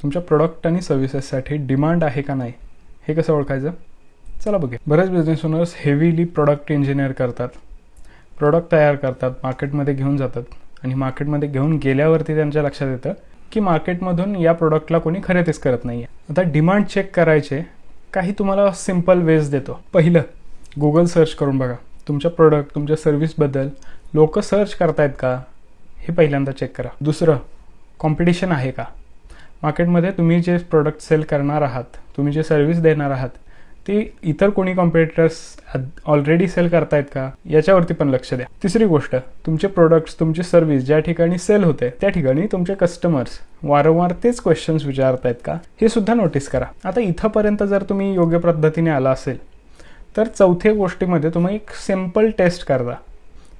तुमच्या प्रोडक्ट आणि सर्व्हिसेससाठी डिमांड आहे का नाही हे कसं ओळखायचं? चला बघूया. बरेच business owners heavily product engineer करतात, प्रोडक्ट तयार करतात, मार्केटमध्ये घेऊन जातात आणि मार्केटमध्ये घेऊन गेल्यावरती त्यांच्या लक्षात येतं की मार्केटमधून या प्रोडक्टला कोणी खरेदीच करत नाही आहे. आता डिमांड चेक करायचे काही तुम्हाला सिम्पल वेज देतो. पहिलं, गुगल सर्च करून बघा तुमच्या प्रोडक्ट, तुमच्या सर्व्हिसबद्दल लोक सर्च करतायत का हे पहिल्यांदा चेक करा. दुसरं, कॉम्पिटिशन आहे का मार्केटमध्ये? तुम्ही जे प्रोडक्ट सेल करणार आहात, तुम्ही जे सर्व्हिस देणार आहात, ते इतर कोणी कॉम्पिटिटर्स ऑलरेडी सेल करतायत का याच्यावरती पण लक्ष द्या. तिसरी गोष्ट, तुमचे प्रोडक्ट्स, तुमची सर्व्हिस ज्या ठिकाणी सेल होते त्या ठिकाणी तुमचे कस्टमर्स वारंवार तेच क्वेश्चन्स विचारतायत का हे सुद्धा नोटीस करा. आता इथंपर्यंत जर तुम्ही योग्य पद्धतीने आला असेल तर चौथ्या गोष्टीमध्ये तुम्ही एक सिम्पल टेस्ट करता,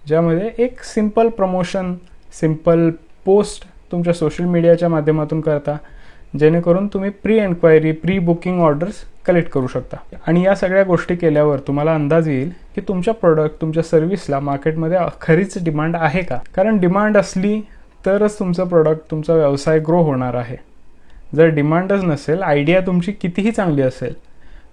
ज्यामध्ये एक सिम्पल प्रमोशन, सिम्पल पोस्ट तुमच्या सोशल मीडियाच्या माध्यमातून करता, जेणेकरून तुम्ही pre enquiry, pre booking orders collect करू शकता. आणि या सगळ्या गोष्टी केल्यावर तुम्हाला अंदाज येईल की तुमच्या प्रोडक्ट, तुमच्या सर्व्हिसला मार्केटमध्ये खरीच डिमांड आहे का. कारण डिमांड असली तरच तुमचं प्रोडक्ट, तुमचा व्यवसाय ग्रो होणार आहे. जर डिमांडच नसेल, आयडिया तुमची कितीही चांगली असेल,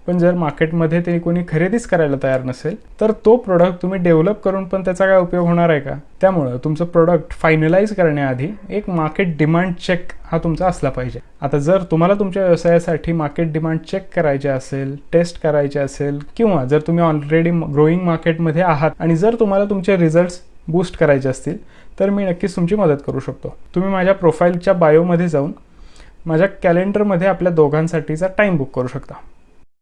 पण जर मार्केटमध्ये ते कोणी खरेदीच करायला तयार नसेल तर तो प्रोडक्ट तुम्ही डेव्हलप करून पण त्याचा काय उपयोग होणार आहे का? त्यामुळं तुमचं प्रोडक्ट फायनलाइज करण्याआधी एक मार्केट डिमांड चेक हा तुमचा असला पाहिजे. आता जर तुम्हाला तुमच्या व्यवसायासाठी मार्केट डिमांड चेक करायचे असेल, टेस्ट करायचे असेल, किंवा जर तुम्ही ऑलरेडी ग्रोईंग मार्केटमध्ये आहात आणि जर तुम्हाला तुमचे रिझल्ट्स बूस्ट करायचे असतील तर मी नक्कीच तुमची मदत करू शकतो. तुम्ही माझ्या प्रोफाईलच्या बायोमध्ये जाऊन माझ्या कॅलेंडरमध्ये आपल्या दोघांसाठीचा टाईम बुक करू शकता.